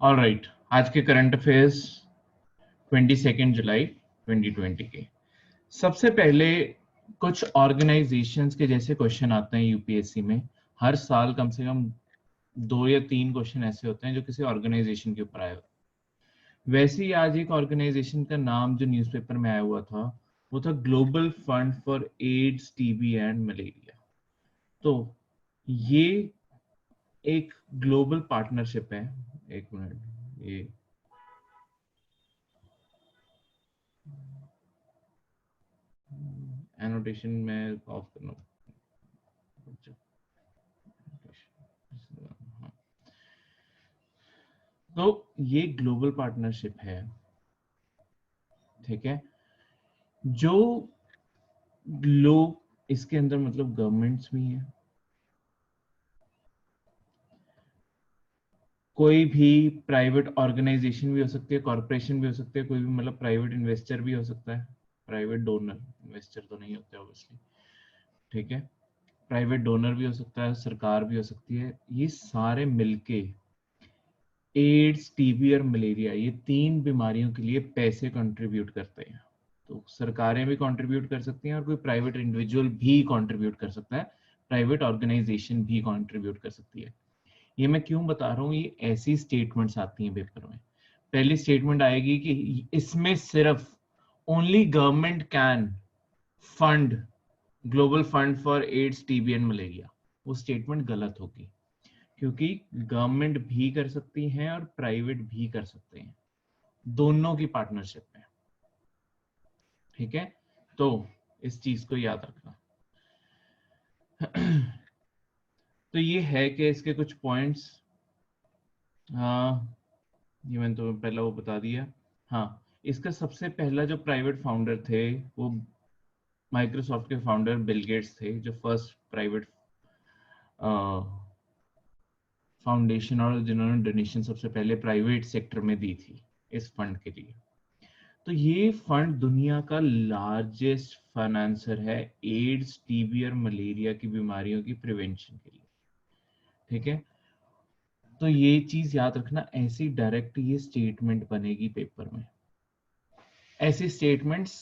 Alright, आज के current affairs 22 जुलाई 2020 के। सबसे पहले कुछ ऑर्गेनाइजेशंस के जैसे क्वेश्चन आते हैं यूपीएससी में। हर साल कम से कम 2 या 3 क्वेश्चन ऐसे होते हैं जो किसी ऑर्गेनाइजेशन के ऊपर आए होते हैं। वैसे ही आज एक ऑर्गेनाइजेशन का नाम जो न्यूज़पेपर में आया हुआ था वो था global fund for AIDS, TB and malaria. तो ये एक ग्लोबल पार्टनरशिप है। एक मिनट, ये एनोटेशन में ऑफ करना। तो ये ग्लोबल पार्टनरशिप है, ठीक है। जो लोग इसके अंदर मतलब गवर्नमेंट्स भी हैं, कोई भी प्राइवेट ऑर्गेनाइजेशन भी हो सकती है, कॉर्पोरेशन भी हो सकती है, कोई भी मतलब प्राइवेट इन्वेस्टर भी हो सकता है। प्राइवेट डोनर, इन्वेस्टर तो नहीं होते ऑब्वियसली, ठीक है। प्राइवेट डोनर भी हो सकता है, सरकार भी हो सकती है। ये सारे मिलके एड्स, टीबी और मलेरिया, ये 3 बीमारियों के लिए पैसे कंट्रीब्यूट करते हैं। तो सरकारें भी कंट्रीब्यूट कर सकती हैं और कोई प्राइवेट इंडिविजुअल भी कंट्रीब्यूट कर सकता है, प्राइवेट ऑर्गेनाइजेशन भी कंट्रीब्यूट कर सकती है। ये मैं क्यों बता रहा हूँ, ये ऐसी स्टेटमेंट्स आती हैं पेपर में। पहली स्टेटमेंट आएगी कि इसमें सिर्फ only government can fund global fund for AIDS, TB and malaria. वो स्टेटमेंट गलत होगी, क्योंकि गवर्नमेंट भी कर सकती हैं और प्राइवेट भी कर सकते हैं, दोनों की पार्टनरशिप में, ठीक है। तो इस चीज को याद रखना। तो ये है कि इसके कुछ पॉइंट्स, हाँ, ये मैंने तो पहला वो बता दिया। हाँ, इसका सबसे पहला जो प्राइवेट फाउंडर थे वो माइक्रोसॉफ्ट के फाउंडर बिल गेट्स थे, जो फर्स्ट प्राइवेट फाउंडेशन और जिन्होंने डोनेशन सबसे पहले प्राइवेट सेक्टर में दी थी इस फंड के लिए। तो ये फंड दुनिया का लार्जेस्ट फाइनेंसर है एड्स, टीबी और मलेरिया की बीमारियों की प्रिवेंशन के लिए, ठीक है। तो ये चीज याद रखना, ऐसी डायरेक्ट ये स्टेटमेंट बनेगी पेपर में। ऐसी स्टेटमेंट्स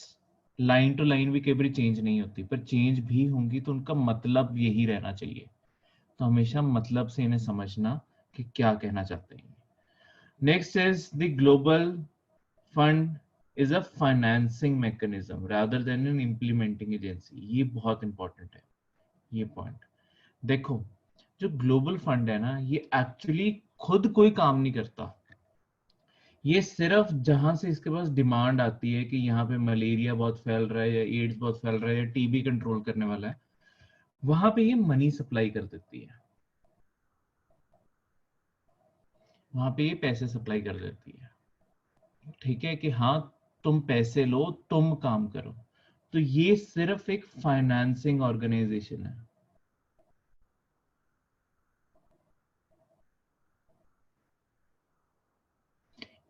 लाइन टू लाइन भी कई बार चेंज नहीं होती, पर चेंज भी होंगी तो उनका मतलब यही रहना चाहिए। तो हमेशा मतलब से इन्हें समझना कि क्या कहना चाहते हैं। Next is the global fund is a financing mechanism rather than an implementing agency. ये बहुत इंपॉर्टेंट है ये पॉइंट। देखो, जो ग्लोबल फंड है ना, ये एक्चुअली खुद कोई काम नहीं करता। ये सिर्फ जहां से इसके पास डिमांड आती है कि यहाँ पे मलेरिया बहुत फैल रहा है या एड्स बहुत फैल रहा है या टीबी कंट्रोल करने वाला है, वहां पे ये मनी सप्लाई कर देती है। वहां पे ये पैसे सप्लाई कर देती है, ठीक है, कि हाँ तुम पैसे लो, तुम काम करो। तो ये सिर्फ एक फाइनेंसिंग ऑर्गेनाइजेशन है,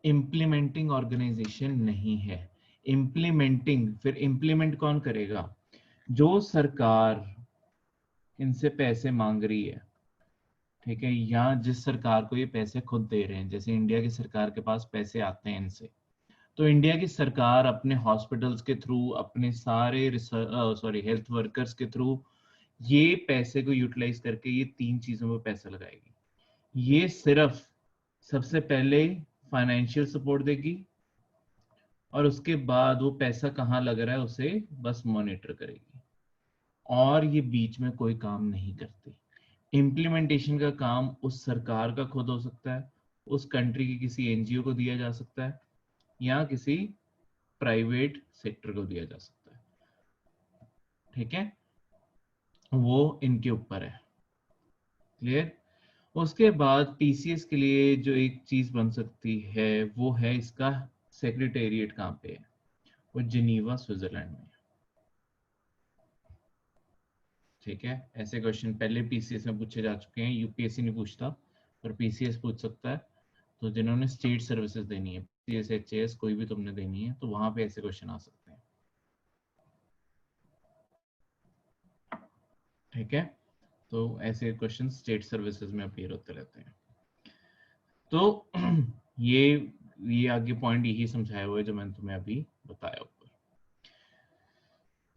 इम्प्लीमेंटिंग ऑर्गेनाइजेशन नहीं है। इम्प्लीमेंटिंग, फिर इम्प्लीमेंट कौन करेगा? जो सरकार इनसे पैसे मांग रही है, ठीक है, या जिस सरकार को ये पैसे खुद दे रहे हैं। जैसे इंडिया की सरकार के पास पैसे आते हैं इनसे, तो इंडिया की सरकार अपने हॉस्पिटल्स के थ्रू, अपने सारे हेल्थ वर्कर्स के थ्रू ये पैसे को यूटिलाइज करके ये 3 चीजों पर पैसा लगाएगी। ये सिर्फ सबसे पहले फाइनेंशियल सपोर्ट देगी और उसके बाद वो पैसा कहाँ लग रहा है उसे बस मॉनिटर करेगी, और ये बीच में कोई काम नहीं करती। इम्प्लीमेंटेशन का काम उस सरकार का खुद हो सकता है, उस कंट्री की किसी एनजीओ को दिया जा सकता है, या किसी प्राइवेट सेक्टर को दिया जा सकता है, ठीक है। वो इनके ऊपर है, क्लियर। उसके बाद टीसीएस के लिए जो एक चीज बन सकती है वो है इसका सेक्रेटेरिएट कहाँ पे है? वो जिनीवा, स्विट्जरलैंड में, ठीक है। ऐसे क्वेश्चन पहले पीसीएस में पूछे जा चुके हैं, यूपीएससी नहीं पूछता पर पीसीएस पूछ सकता है। तो जिन्होंने स्टेट सर्विसेज देनी है, पीसीएस, एचएएस, कोई भी तुमने देनी है, तो वहां पे ऐसे क्वेश्चन आ सकते हैं, ठीक है। तो ऐसे क्वेश्चन स्टेट सर्विसेज में अपीयर होते रहते हैं। तो ये आगे पॉइंट यही समझाया हुआ है जो मैंने तुम्हें अभी बताया ऊपर।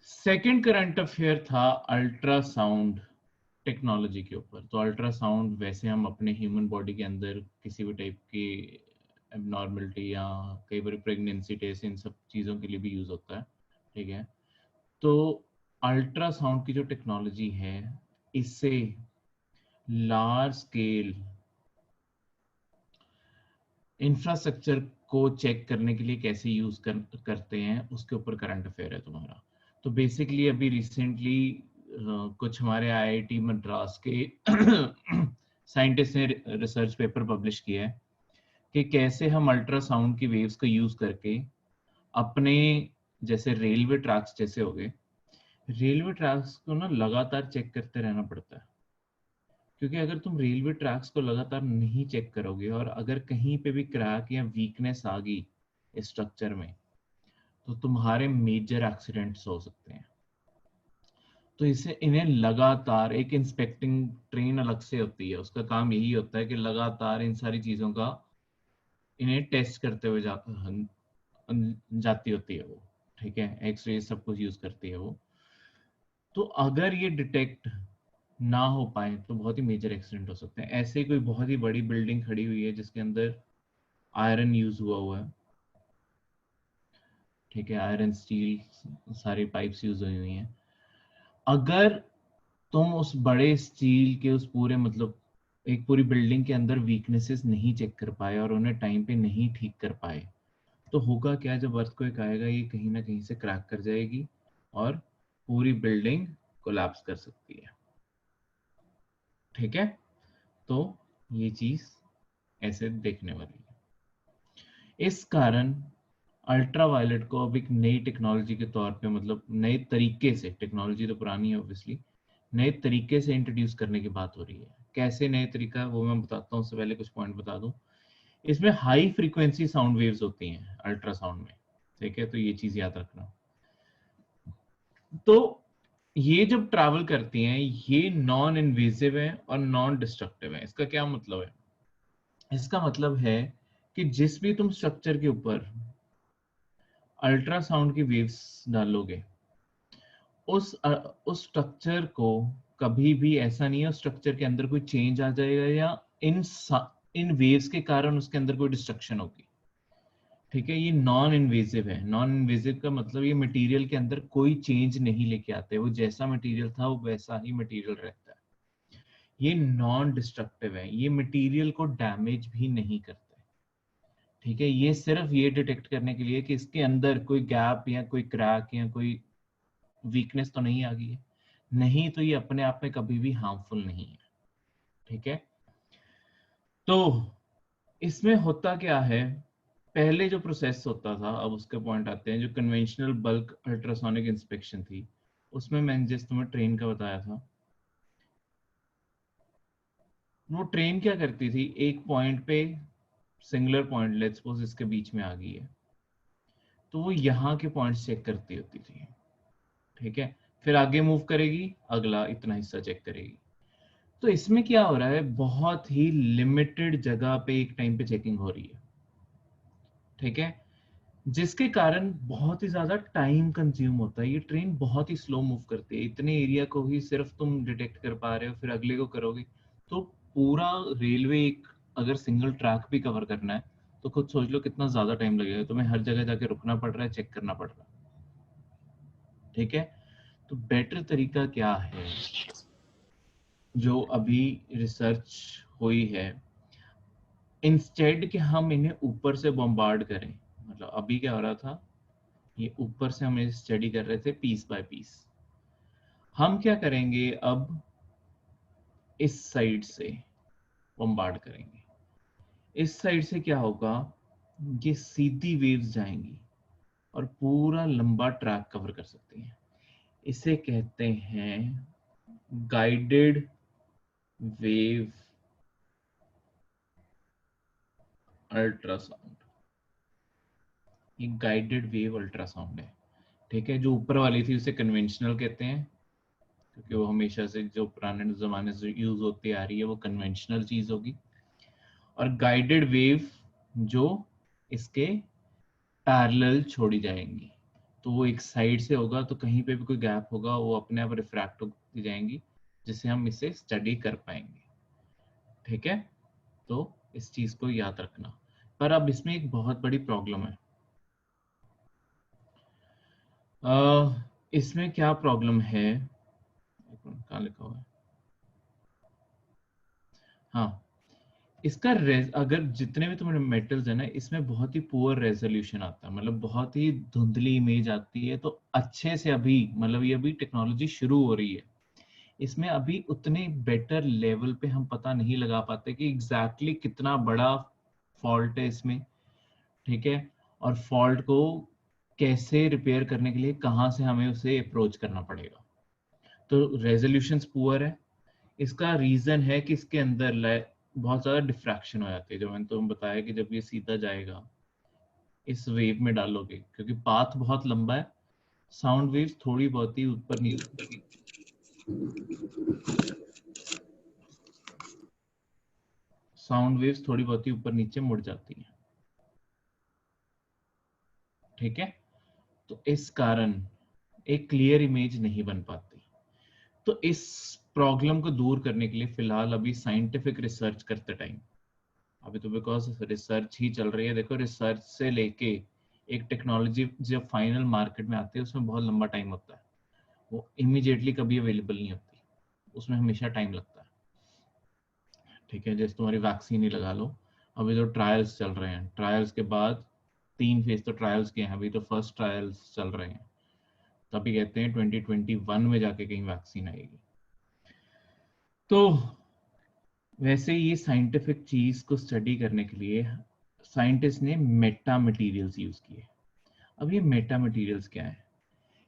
सेकंड करंट अफेयर था अल्ट्रासाउंड टेक्नोलॉजी के ऊपर। तो अल्ट्रासाउंड वैसे हम अपने ह्यूमन बॉडी के अंदर किसी भी टाइप की एबनॉर्मलिटी या कई बार प्रेगनेंसी टेस्ट इन सब चीज़ों के लिए भी यूज़ होता है, ठीक है। तो अल्ट्रासाउंड की जो टेक्नोलॉजी है, इससे लार्ज स्केल इंफ्रास्ट्रक्चर को चेक करने के लिए कैसे यूज करते हैं उसके ऊपर करंट अफेयर है तुम्हारा। तो बेसिकली अभी रिसेंटली कुछ हमारे आईआईटी मद्रास के साइंटिस्ट ने रिसर्च पेपर पब्लिश किया है कि कैसे हम अल्ट्रासाउंड की वेव्स का यूज करके अपने, जैसे रेलवे ट्रैक्स जैसे हो गए, रेलवे ट्रैक्स को ना लगातार चेक करते रहना पड़ता है। क्योंकि अगर तुम रेलवे ट्रैक्स को लगातार नहीं चेक करोगे और अगर कहीं पे भी क्रैक या वीकनेस आ गई स्ट्रक्चर में, तो तुम्हारे मेजर एक्सीडेंट्स हो सकते हैं। तो इसे इन्हें लगातार एक इंस्पेक्टिंग ट्रेन अलग से होती है, उसका काम यही होता है कि लगातार इन सारी चीजों का इन्हें टेस्ट करते हुए जाती होती है वो, ठीक है। एक्सरे सब कुछ यूज करती है वो। तो अगर ये डिटेक्ट ना हो पाए तो बहुत ही मेजर एक्सीडेंट हो सकते हैं। ऐसे ही कोई बहुत ही बड़ी बिल्डिंग खड़ी हुई है जिसके अंदर आयरन यूज हुआ है, ठीक है, आयरन स्टील सारी पाइप्स यूज हुई हुई हैं। अगर तुम उस बड़े स्टील के उस पूरे मतलब एक पूरी बिल्डिंग के अंदर वीकनेसेस नहीं चेक कर पाए और उन्हें टाइम पे नहीं ठीक कर पाए, तो होगा क्या, जब अर्थक्वेक आएगा ये कहीं ना कहीं से क्रैक कर जाएगी और पूरी बिल्डिंग कोलैप्स कर सकती है, ठीक है। तो ये चीज ऐसे देखने वाली है। इस कारण अल्ट्रावायलेट को अब एक नई टेक्नोलॉजी के तौर पे, मतलब नए तरीके से, टेक्नोलॉजी तो पुरानी है ऑब्वियसली, नए तरीके से इंट्रोड्यूस करने की बात हो रही है। कैसे नए तरीका, वो मैं बताता हूँ। उससे पहले कुछ पॉइंट बता दूं। इसमें हाई फ्रीक्वेंसी साउंड वेव्स होती हैं अल्ट्रासाउंड में, ठीक है। तो ये चीज याद रखना। तो ये जब ट्रैवल करती हैं, ये नॉन इन्वेजिव है और नॉन डिस्ट्रक्टिव है। इसका क्या मतलब है? इसका मतलब है कि जिस भी तुम स्ट्रक्चर के ऊपर अल्ट्रासाउंड की वेव्स डालोगे, उस स्ट्रक्चर को कभी भी ऐसा नहीं है उस स्ट्रक्चर के अंदर कोई चेंज आ जाएगा या इन इन वेव्स के कारण उसके अंदर कोई डिस्ट्रक्शन होगी, ठीक है। ये नॉन इन्वेजिव है। नॉन इन्वेजिव का मतलब ये मटेरियल के अंदर कोई चेंज नहीं लेके आते, वो जैसा मटेरियल था वो वैसा ही मटेरियल रहता है। ये नॉन डिस्ट्रक्टिव है, ये मटेरियल को डैमेज भी नहीं करते, ठीक है। ये सिर्फ ये डिटेक्ट करने के लिए कि इसके अंदर कोई गैप या कोई क्रैक या कोई वीकनेस तो नहीं आ गई है। नहीं तो ये अपने आप में कभी भी हार्मफुल नहीं है, ठीक है। तो इसमें होता क्या है, पहले जो प्रोसेस होता था, अब उसके पॉइंट आते हैं। जो कन्वेंशनल बल्क अल्ट्रासोनिक इंस्पेक्शन थी, उसमें मैंने जिस तुम्हें ट्रेन का बताया था, वो ट्रेन क्या करती थी, एक पॉइंट पे, सिंगुलर पॉइंट लेट्स सपोज इसके बीच में आ गई है, तो वो यहाँ के पॉइंट्स चेक करती होती थी, ठीक है। फिर आगे मूव करेगी, अगला इतना हिस्सा चेक करेगी। तो इसमें क्या हो रहा है, बहुत ही लिमिटेड जगह पे एक टाइम पे चेकिंग हो रही है, ठीक है। जिसके कारण बहुत ही ज्यादा टाइम कंज्यूम होता है। ये ट्रेन बहुत ही स्लो मूव करती है, इतने एरिया को ही सिर्फ तुम डिटेक्ट कर पा रहे हो, फिर अगले को करोगे तो पूरा रेलवे एक अगर सिंगल ट्रैक भी कवर करना है तो खुद सोच लो कितना ज्यादा टाइम लगेगा। तुम्हें हर जगह जाके रुकना पड़ रहा है, चेक करना पड़ रहा है, ठीक है। तो बेटर तरीका क्या है जो अभी रिसर्च हुई है, इंस्टेड कि हम इन्हें ऊपर से बॉम्बार्ड करें। मतलब अभी क्या हो रहा था, ये ऊपर से हम इसे स्टडी कर रहे थे पीस बाय पीस। हम क्या करेंगे अब, इस साइड से बॉम्बार्ड करेंगे। इस साइड से क्या होगा, ये सीधी वेव्स जाएंगी और पूरा लंबा ट्रैक कवर कर सकती हैं। इसे कहते हैं गाइडेड वेव अल्ट्रासाउंड। ये गाइडेड वेव अल्ट्रासाउंड है, ठीक है। जो ऊपर वाली थी उसे कन्वेंशनल कहते हैं, क्योंकि वो हमेशा से जो पुराने जमाने से यूज होती आ रही है वो कन्वेंशनल चीज होगी। और गाइडेड वेव जो इसके पैरेलल छोड़ी जाएंगी। तो वो एक साइड से होगा, तो कहीं पे भी कोई गैप होगा वो अपने आप रिफ्रैक्ट होती जाएंगी, जिससे हम इसे स्टडी कर पाएंगे। ठीक है, तो इस चीज को याद रखना। पर अब इसमें एक बहुत बड़ी प्रॉब्लम है। इसमें क्या प्रॉब्लम है, कहाँ लिखा हुआ है, हाँ, इसका अगर जितने भी तुम्हारे मेटल्स है ना, इसमें बहुत ही पुअर रेजोल्यूशन आता है, मतलब बहुत ही धुंधली इमेज आती है। तो अच्छे से अभी मतलब ये अभी टेक्नोलॉजी शुरू हो रही है, इसमें अभी उतने बेटर लेवल पे हम पता नहीं लगा पाते कि एग्जैक्टली कितना बड़ा फॉल्ट है इसमें। ठीक है, और फॉल्ट को कैसे रिपेयर करने के लिए कहाँ से हमें उसे अप्रोच करना पड़ेगा। तो रेजोल्यूशंस पुअर है। इसका रीजन है कि इसके अंदर बहुत ज्यादा डिफ्रैक्शन हो जाती है, जो मैंने तुम्हें बताया कि जब ये सीधा जाएगा इस वेव में डालोगे, क्योंकि पाथ बहुत लंबा है, साउंड वेव्स थोड़ी बहुत ही ऊपर नीचे, साउंड वेव्स थोड़ी बहुत ही ऊपर नीचे मुड़ जाती हैं। ठीक है, तो इस कारण एक क्लियर इमेज नहीं बन पाती। तो इस प्रॉब्लम को दूर करने के लिए फिलहाल अभी साइंटिफिक रिसर्च करते टाइम, अभी तो बिकॉज रिसर्च ही चल रही है, देखो रिसर्च से लेके एक टेक्नोलॉजी जब फाइनल मार्केट में आती है उसमें बहुत लंबा टाइम होता है, वो इमीडिएटली कभी अवेलेबल नहीं होती, उसमें हमेशा टाइम लगता है। ठीक है, जैसे तुम्हारी वैक्सीन ही लगा लो, अभी तो ट्रायल्स चल रहे हैं, ट्रायल्स के बाद 3 फेज तो ट्रायल्स के हैं, अभी तो फर्स्ट ट्रायल्स चल रहे हैं, तभी कहते हैं 2021 में जाके कहीं वैक्सीन आएगी। तो वैसे ये साइंटिफिक चीज को स्टडी करने के लिए साइंटिस्ट ने मेटा मटेरियल्स यूज किए। अब ये मेटा मटेरियल्स क्या है,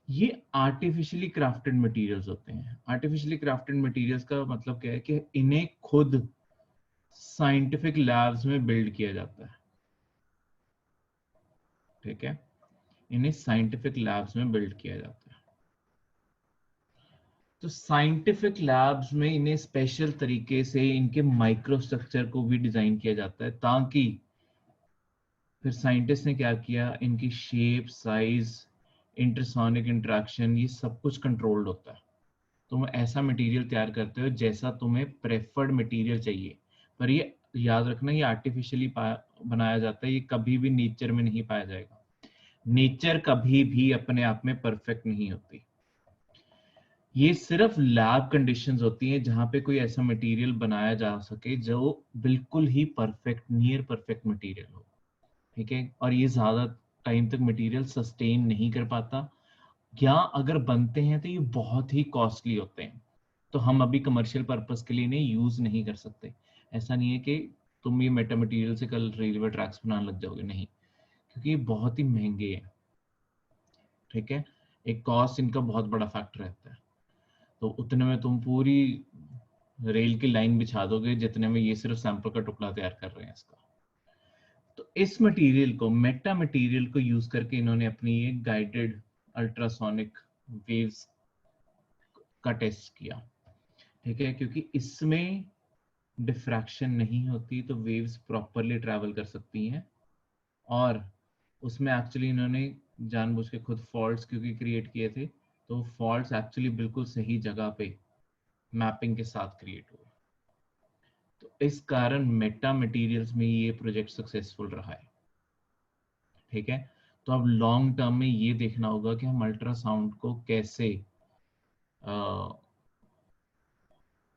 ये आर्टिफिशियली क्राफ्टेड मटेरियल्स होते हैं। आर्टिफिशियली क्राफ्टेड मटेरियल्स का मतलब क्या है कि इन्हें खुद साइंटिफिक लैब्स में बिल्ड किया जाता है। ठीक है, इन्हें साइंटिफिक लैब्स में बिल्ड किया जाता है। तो साइंटिफिक लैब्स में इन्हें स्पेशल तरीके से इनके माइक्रोस्ट्रक्चर को भी डिजाइन किया जाता है, ताकि फिर साइंटिस्ट ने क्या किया, इनकी शेप, साइज, इंटरसोनिक इंटरेक्शन, ये सब कुछ कंट्रोल्ड होता है। तुम ऐसा मटेरियल तैयार करते हो जैसा तुम्हें प्रेफर्ड मटेरियल चाहिए। पर ये याद रखना, ये आर्टिफिशियली बनाया जाता है, ये कभी भी नेचर में नहीं पाया जाएगा। नेचर कभी भी अपने आप में परफेक्ट नहीं होती, ये सिर्फ लैब कंडीशंस होती हैं जहां पे कोई ऐसा मटेरियल बनाया जा सके जो बिल्कुल ही परफेक्ट, नियर परफेक्ट मटेरियल हो। ठीक है, और ये ज्यादा टाइम तक मटेरियल सस्टेन नहीं कर पाता, या अगर बनते हैं तो ये बहुत ही कॉस्टली होते हैं, तो हम अभी कमर्शियल पर्पस के लिए इन्हें यूज नहीं कर सकते। ऐसा नहीं है कि तुम ये मेटा मटेरियल से कल रेलवे ट्रैक्स बनाने लग जाओगे, नहीं, क्योंकि ये बहुत ही महंगे हैं। ठीक है, एक कॉस्ट इनका बहुत बड़ा फैक्टर रहता है, तो उतने में तुम पूरी रेल की लाइन बिछा दोगे जितने में ये सिर्फ सैंपल का टुकड़ा तैयार कर रहे हैं इसका। तो इस मटेरियल को, मेटा मटेरियल को यूज करके इन्होंने अपनी ये गाइडेड अल्ट्रासोनिक वेव्स का टेस्ट किया। ठीक है, क्योंकि इसमें डिफ्रैक्शन नहीं होती, तो वेव्स प्रॉपरली ट्रैवल कर सकती हैं। और उसमें एक्चुअली इन्होंने जानबूझ के खुद फॉल्ट्स क्योंकि क्रिएट किए थे, तो फॉल्ट्स एक्चुअली बिल्कुल सही जगह पे मैपिंग के साथ क्रिएट हुए। तो इस कारण मेटा मटेरियल्स में ये प्रोजेक्ट सक्सेसफुल रहा है। ठीक है, तो अब लॉन्ग टर्म में ये देखना होगा कि हम अल्ट्रासाउंड को कैसे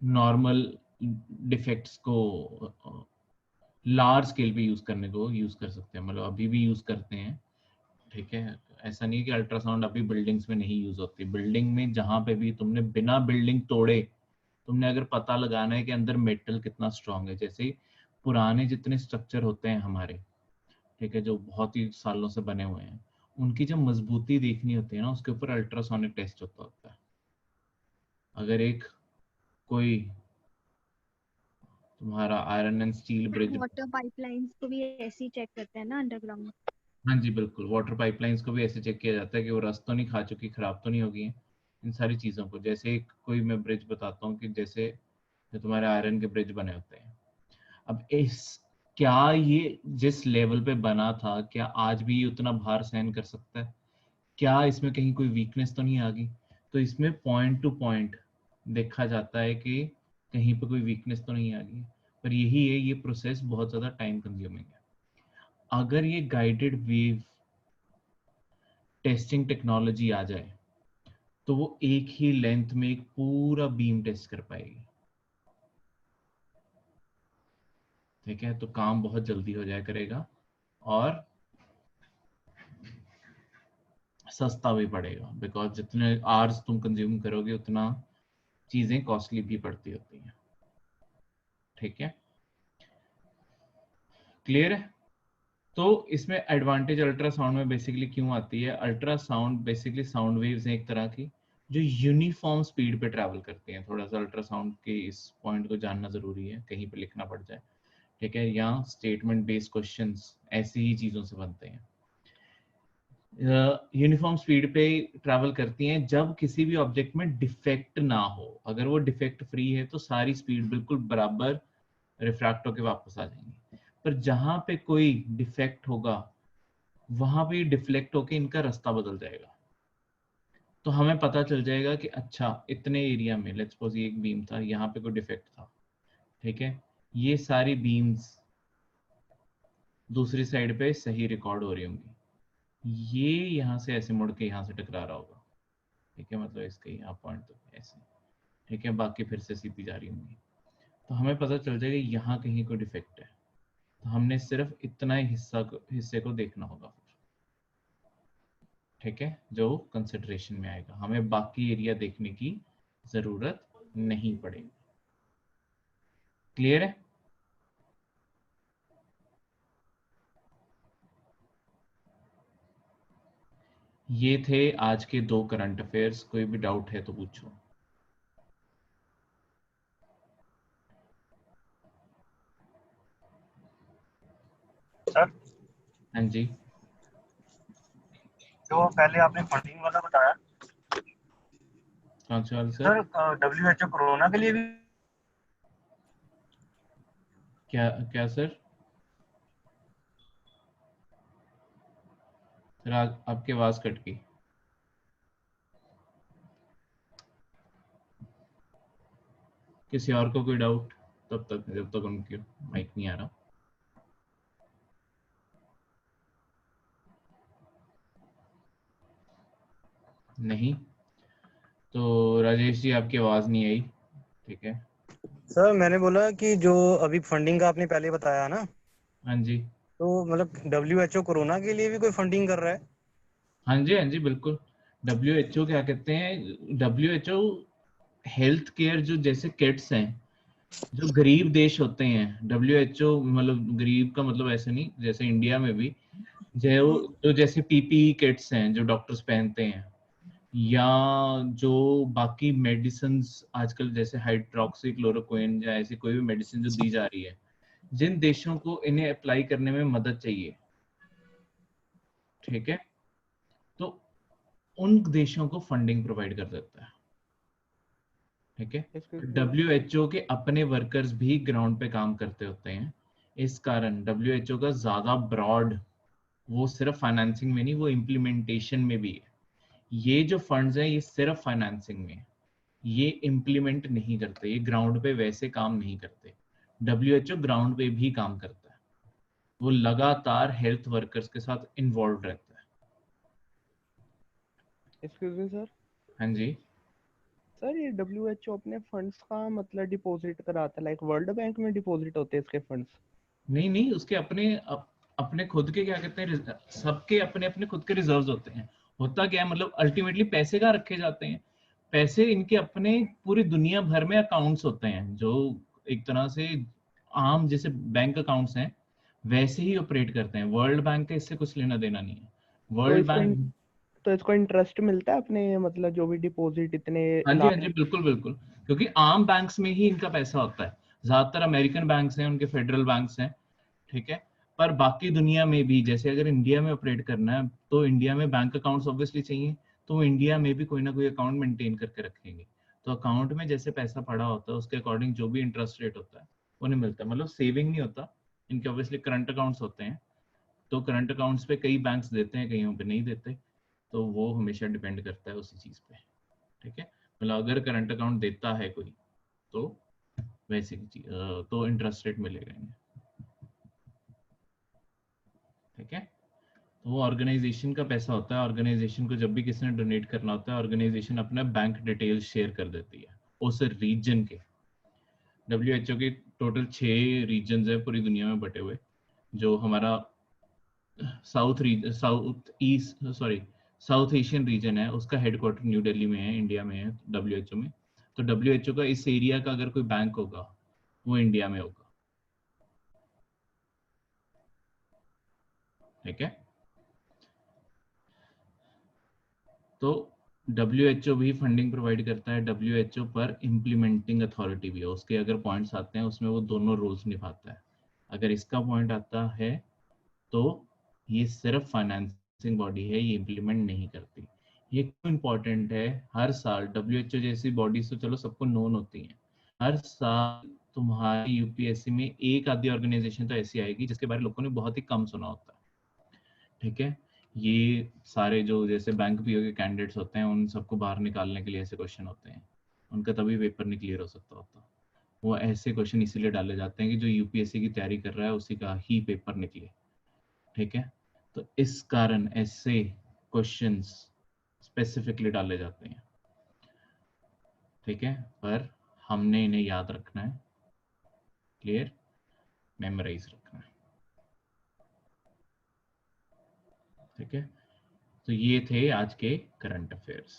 नॉर्मल डिफेक्ट्स को लार्ज स्केल पे यूज कर सकते हैं, मतलब अभी भी यूज करते हैं। ठीक है, ऐसा नहीं है कि अल्ट्रासाउंड अभी बिल्डिंग्स में नहीं यूज होती, बिल्डिंग में जहां पे भी तुमने बिना बिल्डिंग तोड़े, तुमने अगर पता लगाना है कि अंदर मेटल कितना स्ट्रांग है, जैसे पुराने जितने स्ट्रक्चर होते हैं हमारे, ठीक है, जो बहुत ही सालों से बने हुए हैं, उनकी जब मजबूती देखनी होती है ना, उसके ऊपर अल्ट्रासोनिक टेस्ट होता है। अगर एक कोई तुम्हारा iron and steel bridge, water pipelines को भी ऐसे ही चेक करते हैं ना अंडरग्राउंड। हाँ जी बिल्कुल, वाटर पाइपलाइंस को भी ऐसे चेक किया जाता है कि वो रस्ट तो नहीं खा चुकी, खराब तो नहीं होगी हैं। इन सारी चीज़ों को, जैसे एक कोई मैं ब्रिज बताता हूँ कि जैसे जो तुम्हारे आयरन के ब्रिज बने होते हैं, अब इस क्या ये जिस लेवल पे बना था क्या आज भी ये उतना भार सहन कर सकता है, क्या इसमें कहीं कोई वीकनेस तो नहीं आ गई। तो इसमें पॉइंट टू पॉइंट देखा जाता है कि कहीं पे कोई वीकनेस तो नहीं आ गई। पर यही है, ये प्रोसेस बहुत ज्यादा टाइम कंज्यूमिंग है। अगर ये गाइडेड वेव टेस्टिंग टेक्नोलॉजी आ जाए तो वो एक ही लेंथ में एक पूरा बीम टेस्ट कर पाएगी। ठीक है, तो काम बहुत जल्दी हो जाया करेगा और सस्ता भी पड़ेगा, बिकॉज जितने आवर्स तुम कंज्यूम करोगे उतना चीजें कॉस्टली भी पड़ती होती हैं। ठीक है, क्लियर है। तो इसमें एडवांटेज अल्ट्रासाउंड में बेसिकली क्यों आती है, अल्ट्रासाउंड बेसिकली साउंड वेव्स हैं एक तरह की जो यूनिफॉर्म स्पीड पे ट्रैवल करती हैं। थोड़ा सा अल्ट्रासाउंड के इस पॉइंट को जानना जरूरी है, कहीं पे लिखना पड़ जाए। ठीक है, या स्टेटमेंट बेस्ड क्वेश्चंस ऐसी ही चीजों से बनते हैं। यूनिफॉर्म स्पीड पे ट्रैवल करती हैं जब किसी भी ऑब्जेक्ट में डिफेक्ट ना हो। अगर वो डिफेक्ट फ्री है तो सारी स्पीड बिल्कुल बराबर रिफ्रैक्ट होके वापस आ जाएंगी। पर जहां पे कोई डिफेक्ट होगा वहां पे डिफ्लेक्ट होके इनका रास्ता बदल जाएगा। तो हमें पता चल जाएगा कि अच्छा इतने एरिया में लेट्स सपोज ये एक बीम था, यहाँ पे कोई डिफेक्ट था। ठीक है, ये सारी बीम्स दूसरी साइड पे सही रिकॉर्ड हो रही होंगी, ये यहाँ से ऐसे मुड़ के यहाँ से टकरा रहा होगा। ठीक है, मतलब इसके यहाँ पॉइंट तो ऐसे। ठीक है, बाकी फिर से सीधी जा रही होंगी। तो हमें पता चल जाएगा यहाँ कहीं कोई डिफेक्ट है, तो हमने सिर्फ इतना ही हिस्से को देखना होगा फिर। ठीक है, जो कंसिडरेशन में आएगा, हमें बाकी एरिया देखने की जरूरत नहीं पड़ेगी। क्लियर है। ये थे आज के 2 करंट अफेयर्स। कोई भी डाउट है तो पूछो। सर हाँ जी, जो पहले आपने फंडिंग वाला बताया कौन सा वाला सर, सर? WHO कोरोना के लिए भी क्या क्या सर? सर आपकी आवाज कट गई। किसी और को कोई डाउट तब तक, जब तक उनकी माइक नहीं आ रहा। नहीं तो राजेश जी आपकी आवाज नहीं आई। ठीक है। सर मैंने बोला कि जो अभी फंडिंग का आपने पहले बताया ना, हाँ जी, तो मतलब WHO कोरोना के लिए भी कोई फंडिंग कर रहा है? हाँ जी, हाँ जी, बिल्कुल। WHO क्या कहते हैं, WHO हेल्थ केयर जो जैसे किट्स हैं, जो गरीब देश होते हैं, WHO मतलब गरीब का मतलब ऐसे नहीं, जैसे इंडिया में भी जो जैसे पीपीई किट्स हैं जो डॉक्टर्स पहनते हैं, या जो बाकी मेडिसिन आजकल जैसे हाइड्रोक्सी क्लोरोक्विन या ऐसी कोई भी मेडिसिन जो दी जा रही है, जिन देशों को इन्हें अप्लाई करने में मदद चाहिए, ठीक है, तो उन देशों को फंडिंग प्रोवाइड कर देता है। ठीक है, WHO के अपने वर्कर्स भी ग्राउंड पे काम करते होते हैं। इस कारण WHO का ज्यादा ब्रॉड, वो सिर्फ फाइनेंसिंग में नहीं, वो इम्प्लीमेंटेशन में भी है। ये जो फंड्स हैं ये सिर्फ फाइनेंसिंग में है, ये इम्प्लीमेंट नहीं करते, ये ग्राउंड पे वैसे काम नहीं करते। WHO ग्राउंड पे भी काम करता है, वो लगातार हेल्थ वर्कर्स के साथ इन्वॉल्व रहता है। Excuse me sir. हाँ जी, सर ये WHO अपने फंड्स का मतलब डिपॉजिट कराता है, लाइक वर्ल्ड बैंक में डिपॉजिट होते हैं इसके फंड्स? नहीं नहीं, उसके अपने खुद के क्या कहते हैं, सबके अपने अपने खुद के रिजर्व्स होते हैं। होता क्या है, मतलब अल्टीमेटली पैसे कहाँ रखे जाते हैं, पैसे इनके अपने पूरी दुनिया भर में अकाउंट्स होते हैं जो एक तरह से आम जैसे बैंक अकाउंट्स हैं वैसे ही ऑपरेट करते हैं। वर्ल्ड बैंक का इससे कुछ लेना देना नहीं है। तो वर्ल्ड इसको बैंक, तो इसको इंटरेस्ट मिलता है अपने, मतलब जो भी डिपॉजिट इतने हाँ जी, हाँ लाख? जी, बिल्कुल बिल्कुल, क्योंकि आम बैंक्स में ही इनका पैसा होता है। ज्यादातर अमेरिकन बैंक्स हैं, उनके फेडरल बैंक्स हैं। ठीक है, पर बाकी दुनिया में भी जैसे अगर इंडिया में ऑपरेट करना है तो इंडिया में बैंक अकाउंट्स ऑब्वियसली चाहिए, तो वो इंडिया में भी कोई ना कोई अकाउंट मेंटेन करके रखेंगे। तो अकाउंट में जैसे पैसा पड़ा होता है उसके अकॉर्डिंग जो भी इंटरेस्ट रेट होता है वो नहीं मिलता, मतलब सेविंग नहीं होता, इनके ऑब्वियसली करंट अकाउंट्स होते हैं, तो करंट अकाउंट्स पे कई बैंक्स देते हैं, कईयों पे नहीं देते, तो वो हमेशा डिपेंड करता है उसी चीज पे। ठीक है, मतलब अगर करंट अकाउंट देता है कोई तो वैसे तो इंटरेस्ट रेट मिलेगा इन्हें। ठीक है, तो वो ऑर्गेनाइजेशन का पैसा होता है। ऑर्गेनाइजेशन को जब भी किसी ने डोनेट करना होता है, ऑर्गेनाइजेशन अपना बैंक डिटेल्स शेयर कर देती है उस रीजन के। WHO के टोटल 6 रीजन है पूरी दुनिया में बटे हुए। जो हमारा साउथ एशियन रीजन है, उसका हेडक्वार्टर न्यू दिल्ली में है, इंडिया में है, WHO में। तो WHO का इस एरिया का अगर कोई बैंक होगा वो इंडिया में होगा। ठीक है, तो WHO भी फंडिंग प्रोवाइड करता है। WHO पर इम्प्लीमेंटिंग अथॉरिटी भी है, उसके अगर पॉइंट्स आते हैं उसमें वो दोनों रोल्स निभाता है। अगर इसका पॉइंट आता है तो ये सिर्फ फाइनेंसिंग बॉडी है, ये इम्प्लीमेंट नहीं करती। ये क्यों इम्पोर्टेंट है? हर साल WHO जैसी बॉडीज तो चलो सबको नोन होती हैं, हर साल तुम्हारी यूपीएससी में एक आधी ऑर्गेनाइजेशन तो ऐसी आएगी जिसके बारे में लोगों ने बहुत ही कम सुना होता है। ठीक है, ये सारे जो जैसे बैंक पीओ के कैंडिडेट्स होते हैं उन सबको बाहर निकालने के लिए ऐसे क्वेश्चन होते हैं, उनका तभी पेपर नहीं क्लियर हो सकता होता। वो ऐसे क्वेश्चन इसीलिए डाले जाते हैं कि जो यूपीएससी की तैयारी कर रहा है उसी का ही पेपर निकले। ठीक है, तो इस कारण ऐसे क्वेश्चंस स्पेसिफिकली डाले जाते हैं। ठीक है, पर हमने इन्हें याद रखना है, क्लियर, मेमोराइज रखना है। ठीक है, तो ये थे आज के करंट अफेयर्स।